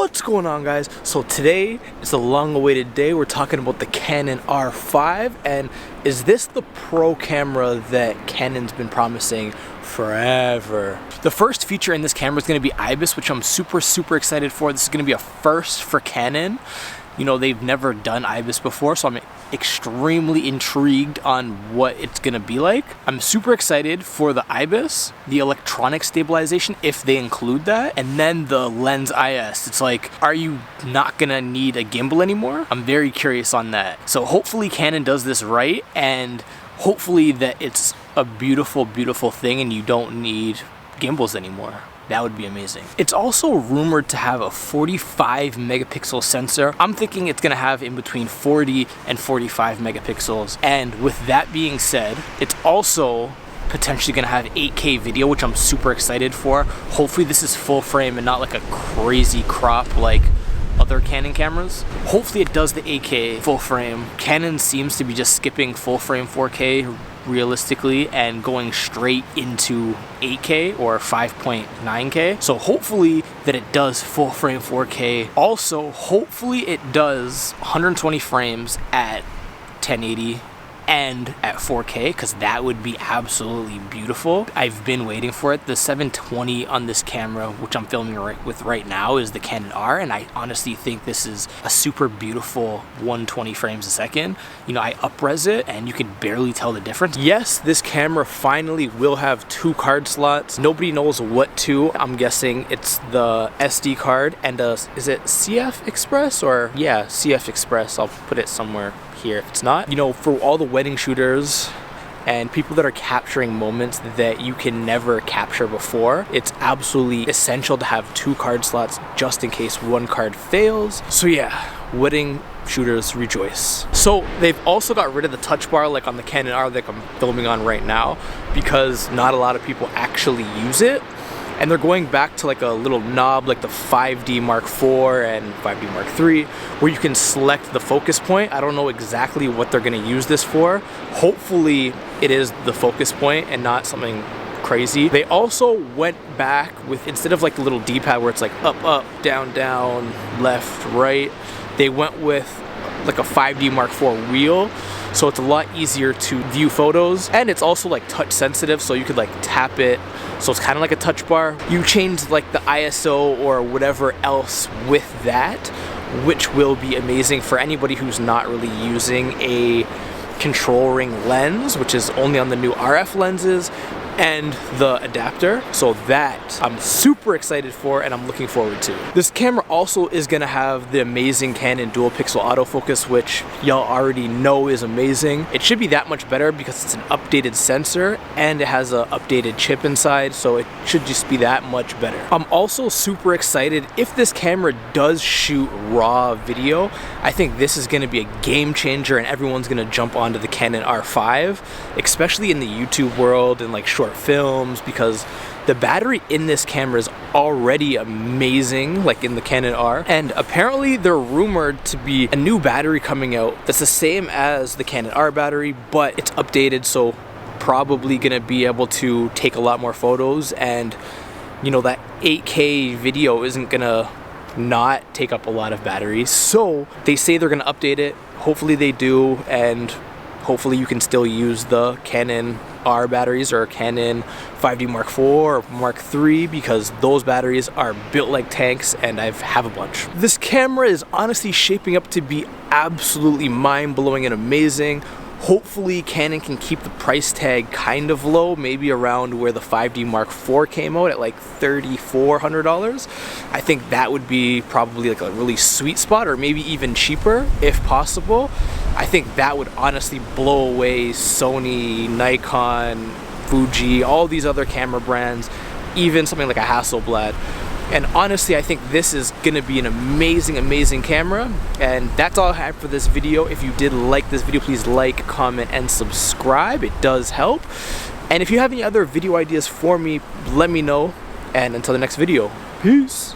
What's going on, guys? So today is a long-awaited day. We're talking about the Canon R5, and is this the pro camera that Canon's been promising forever? The first feature in this camera is going to be IBIS, which I'm super excited for. This is going to be a first for Canon. You know, they've never done IBIS before, so I'm extremely intrigued on what it's gonna be like. I'm super excited for the IBIS, the electronic stabilization, if they include that, and then the lens IS. It's like, are you not gonna need a gimbal anymore? I'm very curious on that. So hopefully Canon does this right, and hopefully that it's a beautiful thing and you don't need gimbals anymore. That would be amazing. It's also rumored to have a 45 megapixel sensor. I'm thinking it's gonna have in between 40 and 45 megapixels. And with that being said, it's also potentially gonna have 8K video, which I'm super excited for. Hopefully this is full frame and not like a crazy crop like other Canon cameras. Hopefully it does the 8K full frame. Canon seems to be just skipping full frame 4K realistically and going straight into 8K or 5.9K. So hopefully that it does full frame 4K. Also, hopefully it does 120 frames at 1080 and at 4K, because that would be absolutely beautiful. I've been waiting for it. The 720 on this camera, which I'm filming with right now, is the Canon R, and I honestly think this is a super beautiful 120 frames a second. You know, I up-res it and you can barely tell the difference. Yes, this camera finally will have 2 card slots. Nobody knows what two. I'm guessing it's the SD card and is it CF Express or yeah, CF Express. I'll put it somewhere here if it's not. You know, for all the wedding shooters and people that are capturing moments that you can never capture before, it's absolutely essential to have 2 card slots just in case one card fails. So yeah, wedding shooters rejoice. So they've also got rid of the touch bar like on the Canon R that I'm filming on right now, because not a lot of people actually use it. And they're going back to like a little knob like the 5D Mark IV and 5D Mark III, where you can select the focus point. I don't know exactly what they're gonna use this for. Hopefully it is the focus point and not something crazy. They also went back with, instead of like the little D-pad where it's like up, down, left, right, they went with like a 5D Mark IV wheel. So it's a lot easier to view photos, and it's also like touch sensitive, so you could like tap it. So it's kind of like a touch bar. You change like the ISO or whatever else with that, which will be amazing for anybody who's not really using a control ring lens, which is only on the new RF lenses, and the adapter. So that I'm super excited for and I'm looking forward to. This camera also is gonna have the amazing Canon dual pixel autofocus, which y'all already know is amazing. It should be that much better because it's an updated sensor and it has an updated chip inside, so it should just be that much better. I'm also super excited if this camera does shoot raw video. I think this is gonna be a game changer and everyone's gonna jump onto the Canon R5, especially in the YouTube world and like short films, because the battery in this camera is already amazing, like in the Canon R. And apparently they're rumored to be a new battery coming out that's the same as the Canon R battery, but it's updated, so probably gonna be able to take a lot more photos, and you know, that 8K video isn't gonna not take up a lot of battery. So they say they're gonna update it. Hopefully they do, and hopefully you can still use the Canon R batteries or Canon 5D Mark IV or Mark III, because those batteries are built like tanks and I have a bunch. This camera is honestly shaping up to be absolutely mind-blowing and amazing. Hopefully Canon can keep the price tag kind of low, maybe around where the 5D Mark IV came out at like $3,400. I think that would be probably like a really sweet spot, or maybe even cheaper if possible. I think that would honestly blow away Sony, Nikon, Fuji, all these other camera brands, even something like a Hasselblad. And honestly, I think this is gonna be an amazing camera. And that's all I have for this video. If you did like this video, please like, comment, and subscribe. It does help. And if you have any other video ideas for me, let me know. And until the next video, peace.